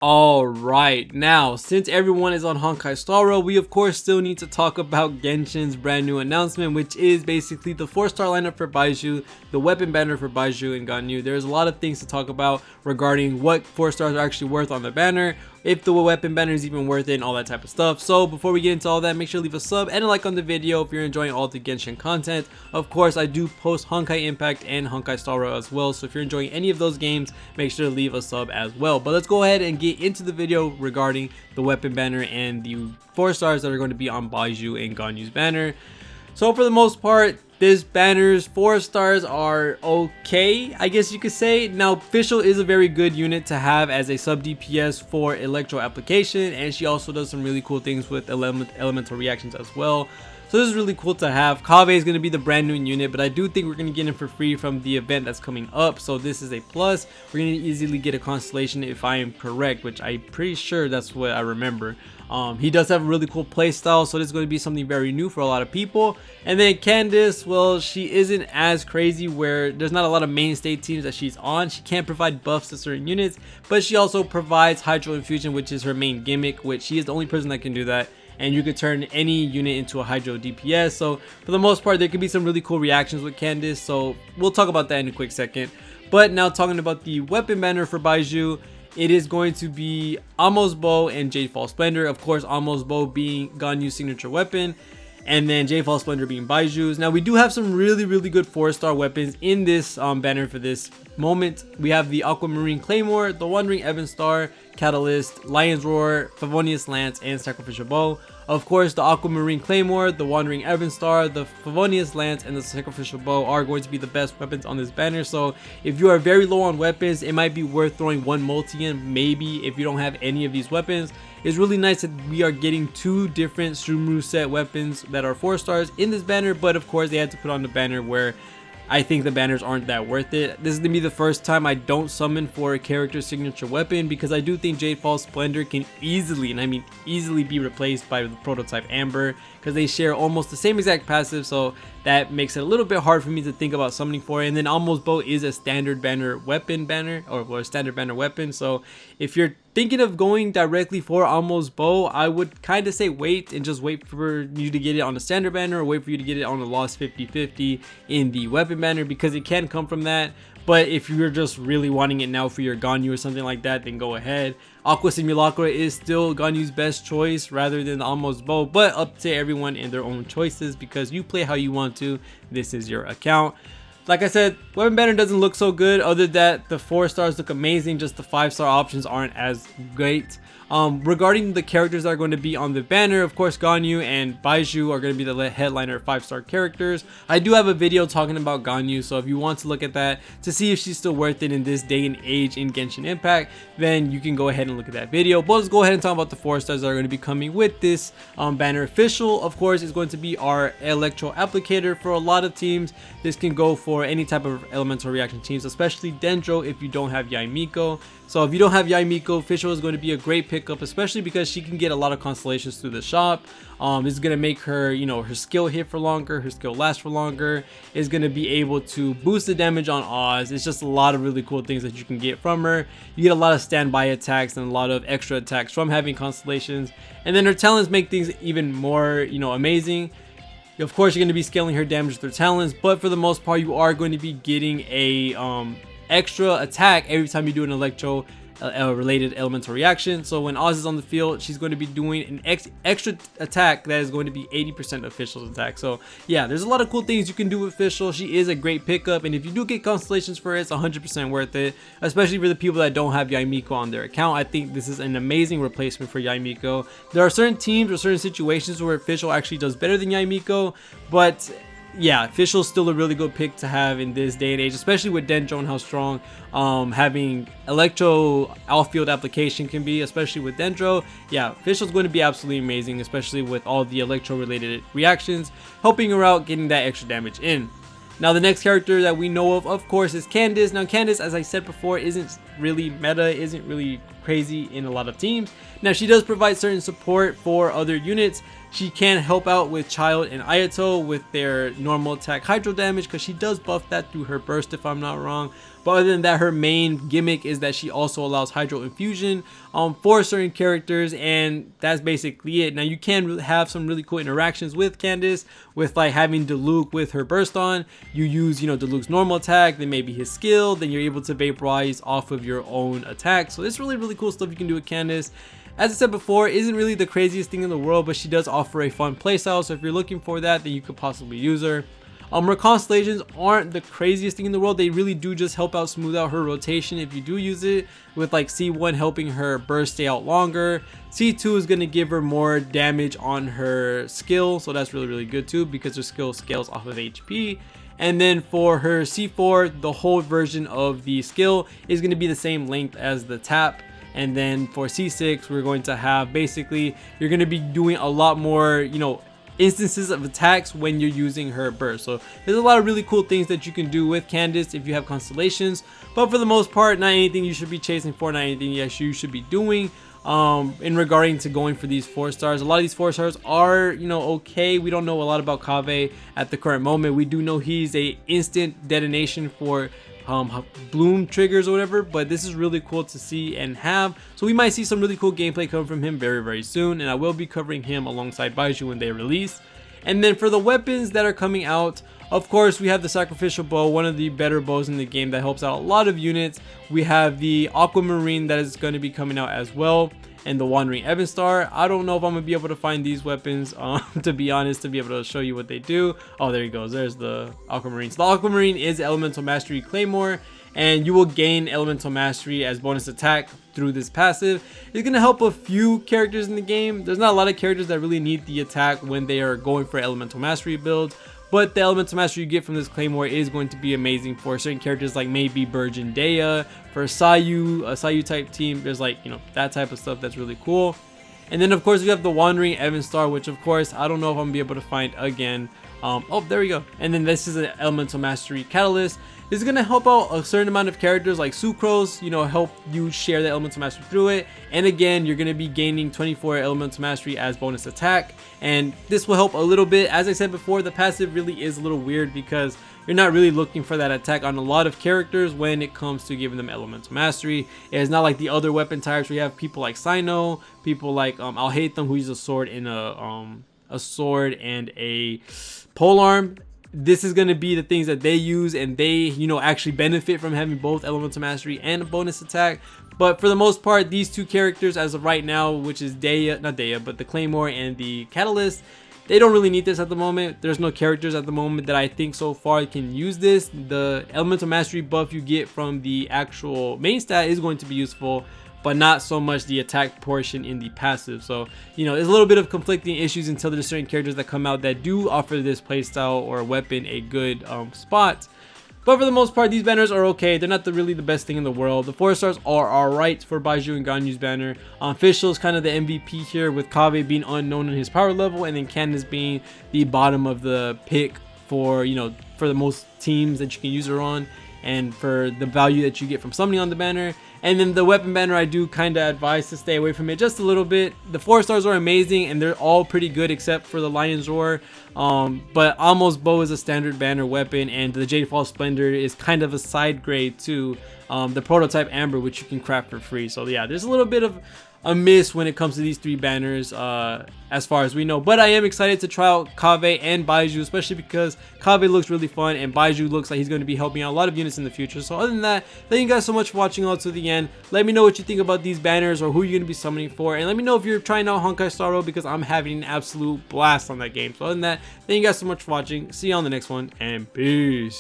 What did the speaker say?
Alright, now since everyone is on Honkai Star Rail, we of course still need to talk about Genshin's brand new announcement, which is basically the 4-star lineup for Baizhu, the weapon banner for Baizhu and Ganyu. There's a lot of things to talk about regarding what 4 stars are actually worth on the banner, if the weapon banner is even worth it, and all that type of stuff. So before we get into all that, make sure to leave a sub and a like on the video if you're enjoying all the Genshin content. Of course, I do post Honkai Impact and Honkai Star Rail as well, so if you're enjoying any of those games, make sure to leave a sub as well. But let's go ahead and get into the video regarding the weapon banner and the 4 stars that are going to be on Baizhu and Ganyu's banner. So for the most part, this banner's 4 stars are okay, I guess you could say. Now, Fischl is a very good unit to have as a sub DPS for electro application, and she also does some really cool things with elemental reactions as well. So this is really cool to have. Kaveh is going to be the brand new unit, but I do think we're going to get him for free from the event that's coming up. So this is a plus. We're going to easily get a constellation if I am correct, which I'm pretty sure that's what I remember. He does have a really cool playstyle, so this is going to be something very new for a lot of people. And then Candice, well, she isn't as crazy where there's not a lot of mainstay teams that she's on. She can't provide buffs to certain units, but she also provides Hydro Infusion, which is her main gimmick, which she is the only person that can do that. And you could turn any unit into a Hydro DPS. So for the most part, there could be some really cool reactions with Candice. So we'll talk about that in a quick second. But now talking about the weapon banner for Baizhu, it is going to be Amo's Bow and Jade Fall Splendor. Of course, Amo's Bow being Ganyu's signature weapon, and then Jade Fall Splendor being Baiju's. Now we do have some really good 4-star weapons in this banner for this moment. We have the Aquamarine Claymore, the Wandering Evenstar, Catalyst, Lion's Roar, Favonius Lance, and Sacrificial Bow. Of course, the Aquamarine Claymore, the Wandering Evenstar, the Favonius Lance, and the Sacrificial Bow are going to be the best weapons on this banner. So if you are very low on weapons, it might be worth throwing one multi in, maybe, if you don't have any of these weapons. It's really nice that we are getting 2 different Sumeru set weapons that are 4 stars in this banner, but of course they had to put on the banner where I think the banners aren't that worth it. This is going to be the first time I don't summon for a character signature weapon, because I do think Jade Fall Splendor can easily, and I mean easily, be replaced by the prototype Amber, because they share almost the same exact passive, so that makes it a little bit hard for me to think about summoning for it. And then Amo's Bow is a standard banner weapon banner, or a standard banner weapon, so if you're thinking of going directly for Amo's Bow, I would kind of say wait and just wait for you to get it on the standard banner, or wait for you to get it on the lost 50/50 in the weapon banner, because it can come from that. But if you're just really wanting it now for your Ganyu or something like that, then go ahead. Aqua Simulacra is still Ganyu's best choice rather than the Amo's Bow, but up to everyone and their own choices, because you play how you want to. This is your account. Like I said, weapon banner doesn't look so good. Other than that, the 4 stars look amazing, just the 5-star options aren't as great. Regarding the characters that are going to be on the banner, of course Ganyu and Baizhu are going to be the headliner 5-star characters. I do have a video talking about Ganyu, so if you want to look at that to see if she's still worth it in this day and age in Genshin Impact, then you can go ahead and look at that video. But let's go ahead and talk about the 4 stars that are going to be coming with this banner. Fischl, of course, is going to be our electro applicator for a lot of teams. This can go for any type of elemental reaction teams, especially Dendro if you don't have Yaimiko. So if you don't have Yaimiko, Fischl is going to be a great pickup, especially because she can get a lot of constellations through the shop. This is going to make her, her skill hit for longer, her skill last for longer. Is going to be able to boost the damage on Oz. It's just a lot of really cool things that you can get from her. You get a lot of standby attacks and a lot of extra attacks from having constellations. And then her talents make things even more, amazing. Of course, you're going to be scaling her damage with her talents, but for the most part, you are going to be getting a extra attack every time you do an electro related elemental reaction. So when Oz is on the field, she's going to be doing an extra attack that is going to be 80% of Fischl's attack. So yeah, there's a lot of cool things you can do with Fischl. She is a great pickup, and if you do get constellations for it, it's 100% worth it, especially for the people that don't have Yaimiko on their account. I think this is an amazing replacement for Yaimiko. There are certain teams or certain situations where Fischl actually does better than Yaimiko, but yeah, Fischl's still a really good pick to have in this day and age, especially with Dendro and how strong having electro outfield application can be, especially with Dendro. Yeah, Fischl's going to be absolutely amazing, especially with all the electro related reactions, helping her out getting that extra damage in. Now the next character that we know of course, is Candice. Now Candice, as I said before, isn't really meta, isn't really crazy in a lot of teams. Now she does provide certain support for other units, She can help out with Child and Ayato with their normal attack hydro damage, because she does buff that through her burst if I'm not wrong. But other than that, her main gimmick is that she also allows hydro infusion for certain characters, and that's basically it. Now you can have some really cool interactions with Candace, with like having Diluc with her burst on. You use, you know, Diluc's normal attack, then maybe his skill, then you're able to vaporize off of your own attack. So it's really cool stuff you can do with Candace. As I said before, isn't really the craziest thing in the world, but she does offer a fun playstyle, so if you're looking for that, then you could possibly use her. Her constellations aren't the craziest thing in the world. They really do just help out, smooth out her rotation if you do use it, with like C1 helping her burst stay out longer. C2 is going to give her more damage on her skill, so that's really good too, because her skill scales off of HP. And then for her C4, the whole version of the skill is going to be the same length as the tap. And then for C6, we're going to have, basically, you're going to be doing a lot more, you know, instances of attacks when you're using her burst. So there's a lot of really cool things that you can do with Candace if you have constellations, but for the most part, not anything you should be chasing for, not anything you should be doing in regarding to going for these 4 stars. A lot of these 4 stars are, you know, okay. We don't know a lot about Kaveh at the current moment. We do know he's a instant detonation for bloom triggers or whatever, but this is really cool to see and have, so we might see some really cool gameplay come from him very soon, and I will be covering him alongside Baizhu when they release. And then for the weapons that are coming out, of course, we have the sacrificial bow, one of the better bows in the game that helps out a lot of units. We have the aquamarine that is going to be coming out as well, and the wandering Evenstar. I don't know if I'm gonna be able to find these weapons, to be honest, to be able to show you what they do. Oh, there he goes. There's the aquamarine. So the aquamarine is elemental mastery claymore, and you will gain elemental mastery as bonus attack through this passive. It's gonna help a few characters in the game. There's not a lot of characters that really need the attack when they are going for elemental mastery builds, but the elemental mastery you get from this claymore is going to be amazing for certain characters, like maybe Virgin Dea, for Sayu, a Sayu type team. There's like, you know, that type of stuff that's really cool. And then of course we have the wandering Evenstar, which of course I don't know if I'm gonna be able to find again. Oh, there we go. And then this is an elemental mastery catalyst. This is gonna help out a certain amount of characters like Sucrose, you know, help you share the elemental mastery through it. And again, you're gonna be gaining 24 elemental mastery as bonus attack, and this will help a little bit. As I said before, the passive really is a little weird because you're not really looking for that attack on a lot of characters when it comes to giving them elemental mastery. It's not like the other weapon types where you have people like Sino, people like I'll hate them, who use a sword and a sword and a polearm. This is going to be the things that they use, and they, you know, actually benefit from having both elemental mastery and a bonus attack. But for the most part, these two characters as of right now, which is not Dea, but the Claymore and the Catalyst, they don't really need this at the moment. There's no characters at the moment that I think so far can use this. The elemental mastery buff you get from the actual main stat is going to be useful, but not so much the attack portion in the passive. So, you know, there's a little bit of conflicting issues until there's certain characters that come out that do offer this playstyle or weapon a good spot. But for the most part, these banners are okay. They're not really the best thing in the world. The 4 stars are alright for Baizhu and Ganyu's banner. Fischl is kind of the MVP here, with Kaveh being unknown in his power level, and then Candace being the bottom of the pick for, you know, for the most teams that you can use her on, and for the value that you get from summoning on the banner. And then the weapon banner, I do kind of advise to stay away from it just a little bit. The 4 stars are amazing, and they're all pretty good except for the Lion's Roar. But Almost Bow is a standard banner weapon, and the Jadefall Splendor is kind of a side grade to the Prototype Amber, which you can craft for free. So yeah, there's a little bit of a miss when it comes to these 3 banners as far as we know. But I am excited to try out Kaveh and Baizhu, especially because Kaveh looks really fun and Baizhu looks like he's going to be helping out a lot of units in the future. So other than that, thank you guys so much for watching all to the end. Let me know what you think about these banners or who you're going to be summoning for, and let me know if you're trying out Honkai Star Rail, because I'm having an absolute blast on that game. So other than that, thank you guys so much for watching. See you on the next one, and peace.